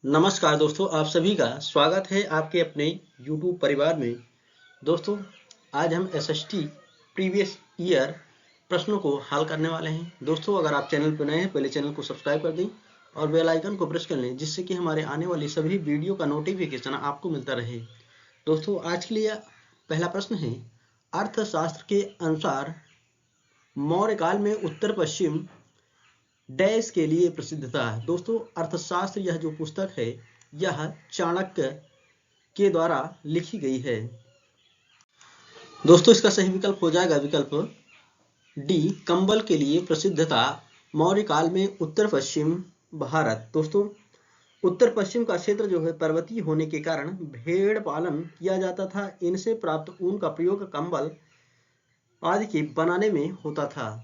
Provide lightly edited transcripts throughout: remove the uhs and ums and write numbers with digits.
नमस्कार दोस्तों, आप सभी का स्वागत है आपके अपने YouTube परिवार में। दोस्तों, आज हम एसएसटी प्रीवियस ईयर प्रश्नों को हल करने वाले हैं। दोस्तों, अगर आप चैनल पर नए हैं, पहले चैनल को सब्सक्राइब कर दें और बेल आइकन को प्रेस कर लें, जिससे कि हमारे आने वाली सभी वीडियो का नोटिफिकेशन आपको मिलता रहे। दोस्तों, आज के लिए पहला प्रश्न है, अर्थशास्त्र के अनुसार मौर्य काल में उत्तर पश्चिम डैश के लिए प्रसिद्ध था। दोस्तों, अर्थशास्त्र यह जो पुस्तक है यह चाणक्य के द्वारा लिखी गई है। दोस्तों, इसका सही विकल्प हो जाएगा विकल्प डी, कंबल के लिए प्रसिद्ध था मौर्य काल में उत्तर पश्चिम भारत। दोस्तों, उत्तर पश्चिम का क्षेत्र जो है पर्वतीय होने के कारण भेड़ पालन किया जाता था। इनसे प्राप्त ऊन का प्रयोग कंबल आदि के बनाने में होता था।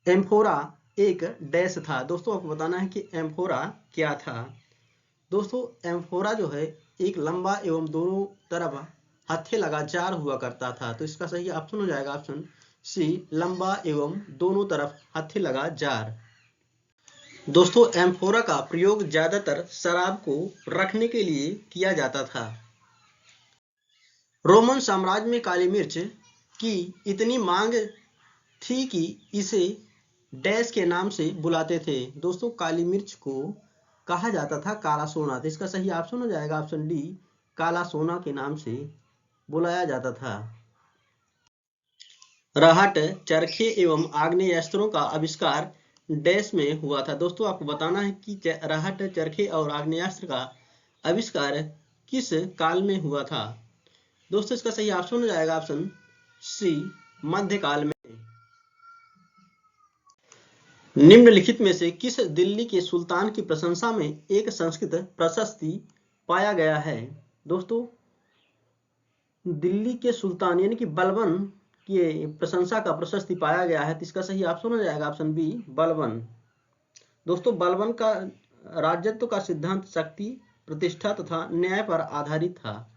एम्फोरा एक डैश था। दोस्तों, आपको बताना है कि एम्फोरा क्या था। दोस्तों, एम्फोरा जो है एक लंबा एवं दोनों तरफ हत्थे लगा जार हुआ करता था। तो इसका सही ऑप्शन हो जाएगा ऑप्शन सी, लंबा एवं दोनों तरफ हत्थे लगा जार। दोस्तों, एम्फोरा का प्रयोग ज्यादातर शराब को रखने के लिए किया जाता था। रोमन साम्राज्य में काली मिर्च की इतनी मांग थी कि इसे डैश के नाम से बुलाते थे। दोस्तों, काली मिर्च को कहा जाता था काला सोना। तो इसका सही ऑप्शन हो जाएगा ऑप्शन डी, काला सोना के नाम से बुलाया जाता था। रहट, चरखे एवं आग्नेयास्त्रों का आविष्कार डैश में हुआ था। दोस्तों, आपको बताना है कि रहट, चरखे और आग्नेयास्त्र का आविष्कार किस काल में हुआ था। दोस्तों, इसका सही ऑप्शन हो जाएगा ऑप्शन सी, मध्यकाल में। निम्नलिखित में से किस दिल्ली के सुल्तान की प्रशंसा में एक संस्कृत प्रशस्ति पाया गया है। दोस्तों, दिल्ली के सुल्तान यानी कि बलबन की प्रशंसा का प्रशस्ति पाया गया है। तो इसका सही ऑप्शन हो जाएगा ऑप्शन बी, बलबन। दोस्तों, बलबन का राजत्व का सिद्धांत शक्ति, प्रतिष्ठा तथा न्याय पर आधारित था।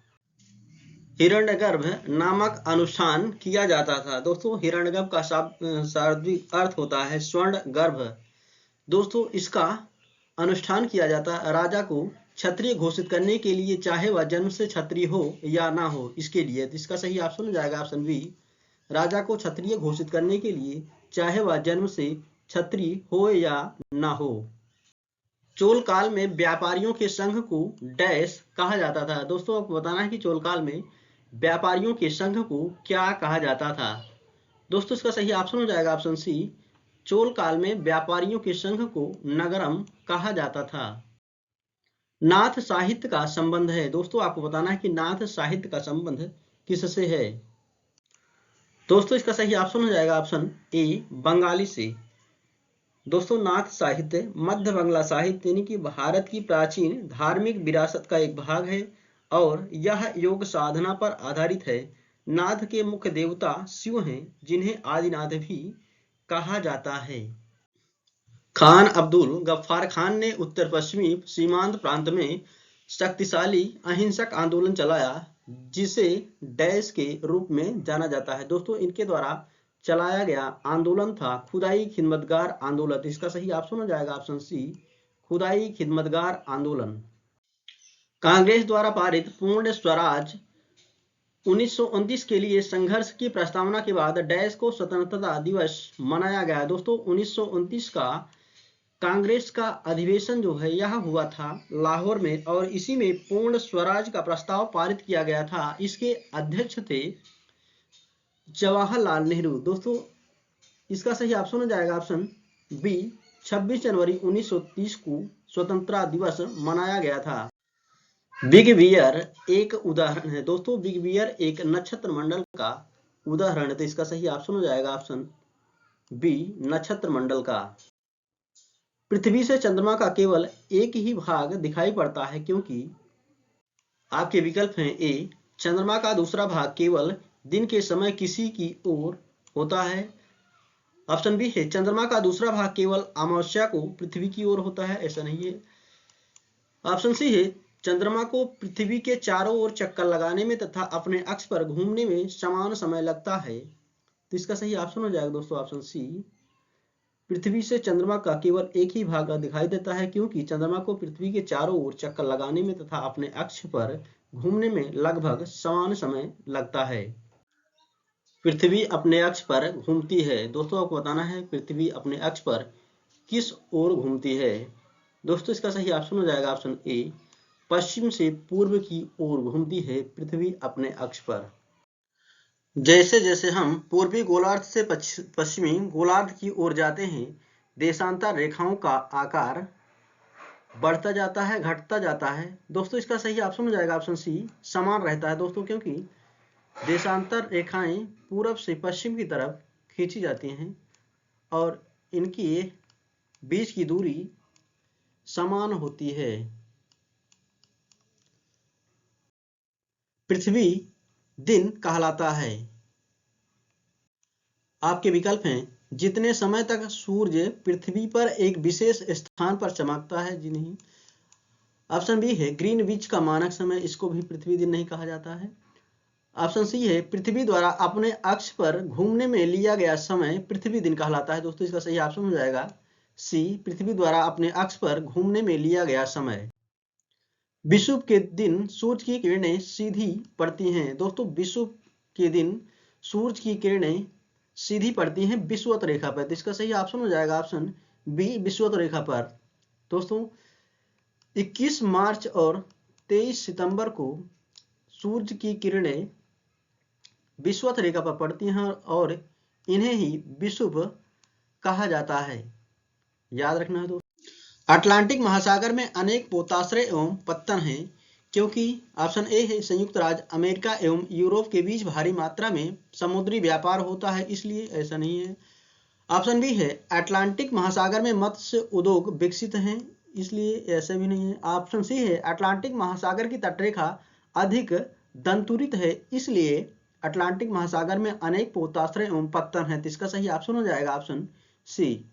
हिरण्यगर्भ नामक अनुष्ठान किया जाता था। दोस्तों, हिरण्यगर्भ का शाब्दिक अर्थ होता है स्वर्ण गर्भ। दोस्तों, इसका अनुष्ठान किया जाता है राजा को क्षत्रिय घोषित करने के लिए, चाहे वह जन्म से क्षत्रिय हो या ना हो, इसके लिए। तो इसका सही ऑप्शन हो जाएगा ऑप्शन बी, राजा को क्षत्रिय घोषित करने के लिए, चाहे वह जन्म से क्षत्रिय हो या ना हो। चोल काल में व्यापारियों के संघ को डैश कहा जाता था। दोस्तों, आपको बताना है कि चोल काल में व्यापारियों के संघ को क्या कहा जाता था। दोस्तों, इसका सही ऑप्शन हो जाएगा ऑप्शन सी, चोल काल में व्यापारियों के संघ को नगरम कहा जाता था। नाथ साहित्य का संबंध है। दोस्तों, आपको बताना है कि नाथ साहित्य का संबंध किससे है। दोस्तों, इसका सही ऑप्शन हो जाएगा ऑप्शन ए, बंगाली से। दोस्तों, नाथ साहित्य मध्य बांग्ला साहित्य यानी कि भारत की प्राचीन धार्मिक विरासत का एक भाग है और यह योग साधना पर आधारित है। नाथ के मुख्य देवता शिव हैं, जिन्हें आदिनाथ भी कहा जाता है। खान अब्दुल गफ्फार खान ने उत्तर पश्चिमी सीमांत प्रांत में शक्तिशाली अहिंसक आंदोलन चलाया, जिसे डैश के रूप में जाना जाता है। दोस्तों, इनके द्वारा चलाया गया आंदोलन था खुदाई खिदमतगार आंदोलन। इसका सही ऑप्शन हो जाएगा ऑप्शन सी, खुदाई खिदमतगार आंदोलन। कांग्रेस द्वारा पारित पूर्ण स्वराज 1929 के लिए संघर्ष की प्रस्तावना के बाद डैश को स्वतंत्रता दिवस मनाया गया। दोस्तों, 1929 का कांग्रेस का अधिवेशन जो है यह हुआ था लाहौर में और इसी में पूर्ण स्वराज का प्रस्ताव पारित किया गया था। इसके अध्यक्ष थे जवाहरलाल नेहरू। दोस्तों, इसका सही ऑप्शन हो जाएगा ऑप्शन बी, 26 जनवरी 1930 को स्वतंत्रता दिवस मनाया गया था। बिग बियर एक उदाहरण है। दोस्तों, बिग बियर एक नक्षत्र मंडल का उदाहरण है। तो इसका सही ऑप्शन हो जाएगा ऑप्शन बी, नक्षत्र मंडल का। पृथ्वी से चंद्रमा का केवल एक ही भाग दिखाई पड़ता है, क्योंकि आपके विकल्प हैं ए, चंद्रमा का दूसरा भाग केवल दिन के समय किसी की ओर होता है। ऑप्शन बी है, चंद्रमा का दूसरा भाग केवल अमावस्या को पृथ्वी की ओर होता है। ऐसा नहीं है। ऑप्शन सी है, चंद्रमा को पृथ्वी के चारों ओर चक्कर लगाने में तथा अपने अक्ष पर घूमने में समान समय लगता है। तो इसका सही ऑप्शन हो जाएगा दोस्तों ऑप्शन सी, पृथ्वी से चंद्रमा का केवल एक ही भाग दिखाई देता है, क्योंकि चंद्रमा को पृथ्वी के चारों ओर चक्कर लगाने में तथा अपने अक्ष पर घूमने में लगभग समान समय लगता है। पृथ्वी अपने अक्ष पर घूमती है। दोस्तों आपको बताना है पृथ्वी अपने अक्ष पर किस ओर घूमती है। दोस्तों इसका सही ऑप्शन हो जाएगा ऑप्शन ए, पश्चिम से पूर्व की ओर घूमती है पृथ्वी अपने अक्ष पर। जैसे जैसे हम पूर्वी गोलार्ध से पश्चिमी गोलार्ध की ओर जाते हैं, देशांतर रेखाओं का आकार बढ़ता जाता है, घटता जाता है। दोस्तों इसका सही ऑप्शन हो जाएगा ऑप्शन सी, समान रहता है दोस्तों, क्योंकि देशांतर रेखाएं पूरब से पश्चिम की तरफ खींची जाती हैं और इनकी बीच की दूरी समान होती है। पृथ्वी दिन कहलाता है। आपके विकल्प हैं, जितने समय तक सूर्य पृथ्वी पर एक विशेष स्थान पर चमकता है जी नहीं। ऑप्शन बी है ग्रीनविच का मानक समय, इसको भी पृथ्वी दिन नहीं कहा जाता है। ऑप्शन सी है पृथ्वी द्वारा अपने अक्ष पर घूमने में लिया गया समय पृथ्वी दिन कहलाता है। दोस्तों इसका सही ऑप्शन हो जाएगा सी, पृथ्वी द्वारा अपने अक्ष पर घूमने में लिया गया समय। विषुव के दिन सूर्य की किरणें सीधी पड़ती हैं। दोस्तों विषुव के दिन सूर्य की किरणें सीधी पड़ती हैं विषुवत रेखा पर। तो इसका सही ऑप्शन हो जाएगा ऑप्शन बी, विषुवत रेखा पर। दोस्तों 21 मार्च और 23 सितंबर को सूर्य की किरणें विषुवत रेखा पर पड़ती हैं और इन्हें ही विषुव कहा जाता है, याद रखना है दोस्तों। अटलांटिक महासागर में अनेक पोताश्रय एवं पत्तन हैं, क्योंकि ऑप्शन ए है संयुक्त राज्य अमेरिका एवं यूरोप के बीच भारी मात्रा में समुद्री व्यापार होता है, इसलिए ऐसा नहीं है। ऑप्शन बी है अटलांटिक महासागर में मत्स्य उद्योग विकसित हैं, इसलिए ऐसा भी नहीं है। ऑप्शन सी है अटलांटिक महासागर की तटरेखा अधिक दंतुरित है, इसलिए अटलांटिक महासागर में अनेक पोताश्रय एवं पत्तन हैं। तो इसका सही ऑप्शन हो जाएगा ऑप्शन सी।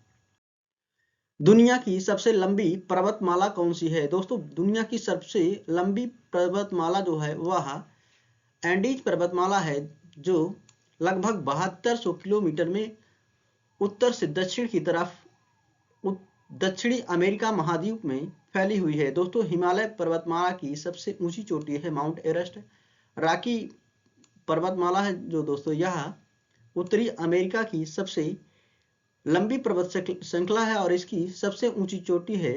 दुनिया की सबसे लंबी पर्वतमाला कौन सी है? दोस्तों दुनिया की सबसे लंबी पर्वतमाला जो है वह एंडीज पर्वतमाला है, जो लगभग 7200 किलोमीटर में उत्तर से दक्षिण की तरफ दक्षिणी अमेरिका महाद्वीप में फैली हुई है। दोस्तों हिमालय पर्वतमाला की सबसे ऊंची चोटी है माउंट एवरेस्ट। रॉकी पर्वतमाला है जो दोस्तों यह उत्तरी अमेरिका की सबसे लंबी पर्वत श्रृंखला है और इसकी सबसे ऊंची चोटी है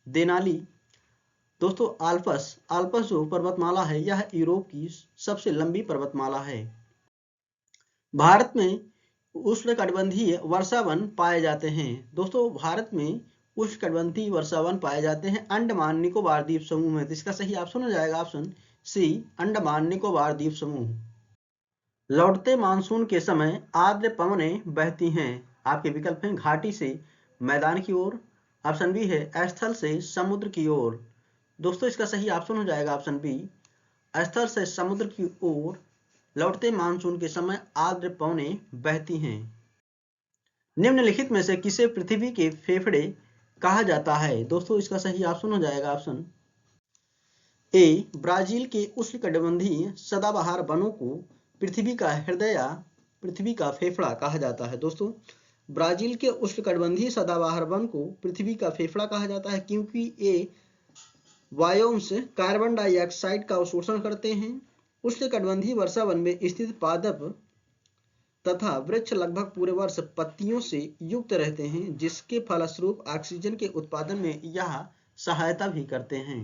देनाली। दोस्तों आल्पस जो पर्वतमाला है यह यूरोप की सबसे लंबी पर्वतमाला है। भारत में उष्णकटिबंधीय वर्षावन पाए जाते हैं। दोस्तों भारत में उष्णकटिबंधीय वर्षावन पाए जाते हैं अंडमान निकोबार द्वीप समूह में। इसका सही ऑप्शन हो जाएगा ऑप्शन सी, अंडमान निकोबार द्वीप समूह। लौटते मानसून के समय आर्द्र पवनें बहती हैं। आपके विकल्प हैं घाटी से मैदान की ओर, ऑप्शन बी है स्थल से समुद्र की ओर। दोस्तों इसका सही ऑप्शन हो जाएगा ऑप्शन बी, स्थल से समुद्र की ओर लौटते मानसून के समय आर्द्र पवनें बहती हैं। निम्नलिखित में से किसे पृथ्वी के फेफड़े कहा जाता है? दोस्तों इसका सही ऑप्शन हो जाएगा ऑप्शन ए, ब्राजील के उष्णकटिबंधीय सदाबहार वनों को पृथ्वी का हृदय या पृथ्वी का फेफड़ा कहा जाता है। दोस्तों ब्राजील के उष्णकटिबंधीय सदाबहार वन को पृथ्वी का फेफड़ा कहा जाता है, क्योंकि ये वायुओं से कार्बन डाइऑक्साइड का अवशोषण करते हैं। उष्णकटिबंधीय वर्षावन में स्थित पादप तथा वृक्ष लगभग पूरे वर्ष पत्तियों से युक्त रहते हैं, जिसके फलस्वरूप ऑक्सीजन के उत्पादन में यह सहायता भी करते हैं।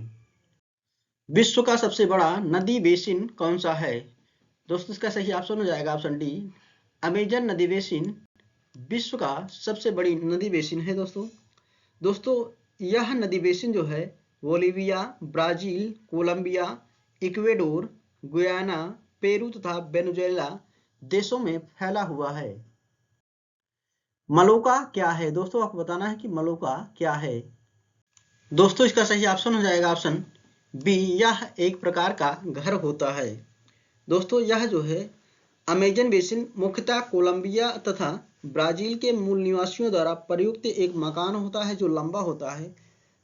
विश्व का सबसे बड़ा नदी बेसिन कौन सा है? दोस्तों इसका सही ऑप्शन हो जाएगा ऑप्शन डी, अमेजन नदी बेसिन विश्व का सबसे बड़ी नदी बेसिन है। दोस्तों यह नदी बेसिन जो है Bolivia, Brazil, Colombia, Ecuador, Guyana, Peru तथा वेनेजुएला देशों में फैला हुआ है। मलोका क्या है? दोस्तों आपको बताना है कि मलोका क्या है। दोस्तों इसका सही ऑप्शन हो जाएगा ऑप्शन बी, यह एक प्रकार का घर होता है। दोस्तों यह जो है अमेजन बेसिन मुख्यतः कोलंबिया तथा ब्राजील के मूल निवासियों द्वारा प्रयुक्त एक मकान होता है जो लंबा होता है,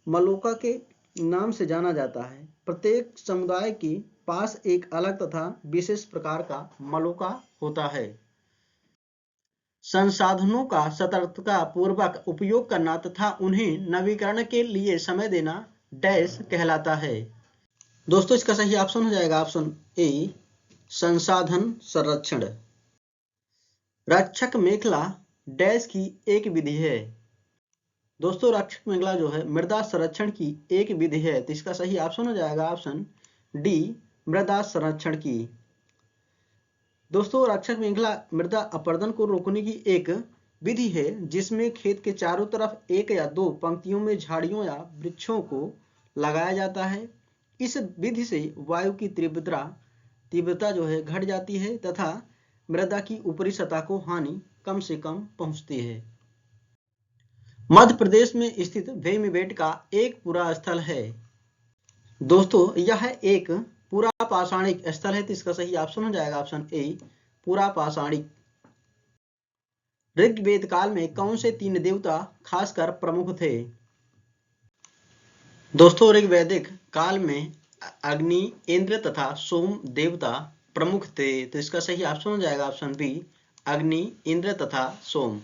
मलोका के नाम से जाना जाता है। प्रत्येक समुदाय के पास एक अलग तथा विशेष प्रकार का मलोका होता है। संसाधनों का सतर्कता पूर्वक उपयोग करना तथा उन्हें नवीकरण के लिए समय देना डैश कहलाता है। दोस्तों इसका सही ऑप्शन हो जाएगा ऑप्शन ए, संसाधन संरक्षण। रक्षक मेखला डैश की एक विधि है। दोस्तों रक्षक मेखला जो है मृदा संरक्षण की एक विधि है, तो इसका सही ऑप्शन हो जाएगा ऑप्शन डी, मृदा संरक्षण की। दोस्तों रक्षक मेखला मृदा अपरदन को रोकने की एक विधि है जिसमें खेत के चारों तरफ एक या दो पंक्तियों में झाड़ियों या वृक्षों को लगाया जाता है। इस विधि से वायु की तीव्रता जो है घट जाती है तथा मृदा की ऊपरी सतह को हानि कम से कम पहुंचती है। मध्य प्रदेश में स्थित भीमबेट का एक पुरा स्थल है। दोस्तों यह एक पूरा पाषाणिक स्थल है, तो इसका सही ऑप्शन हो जाएगा ऑप्शन ए, पूरा पाषाणिक। ऋग्वेद काल में कौन से 3 देवता खासकर प्रमुख थे? दोस्तों ऋग्वैदिक काल में अग्नि, इंद्र तथा सोम देवता प्रमुख थे, तो इसका सही ऑप्शन हो जाएगा ऑप्शन बी, अग्नि, इंद्र तथा सोम।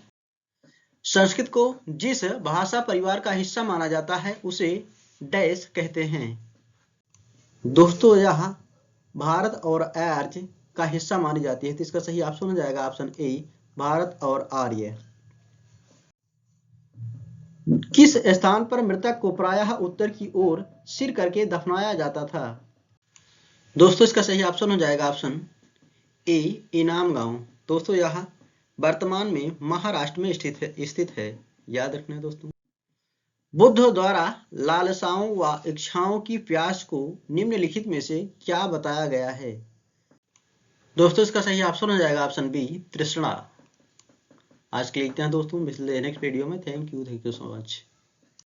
संस्कृत को जिस भाषा परिवार का हिस्सा माना जाता है उसे डैश कहते हैं। दोस्तों यह भारत और आर्य का हिस्सा मानी जाती है, तो इसका सही ऑप्शन हो जाएगा ऑप्शन ए, भारत और आर्य। किस स्थान पर मृतक को प्रायः उत्तर की ओर सिर करके दफनाया जाता था? दोस्तों इसका सही ऑप्शन हो जाएगा ऑप्शन ए, इनाम गांव। दोस्तों यह वर्तमान में महाराष्ट्र में स्थित है, याद रखना है दोस्तों। बुद्ध द्वारा लालसाओं व इच्छाओं की प्यास को निम्नलिखित में से क्या बताया गया है? दोस्तों इसका सही ऑप्शन हो जाएगा ऑप्शन बी, तृष्णा। आज के लिए इतना दोस्तों, मिलते हैं नेक्स्ट वीडियो में। Thank you so much.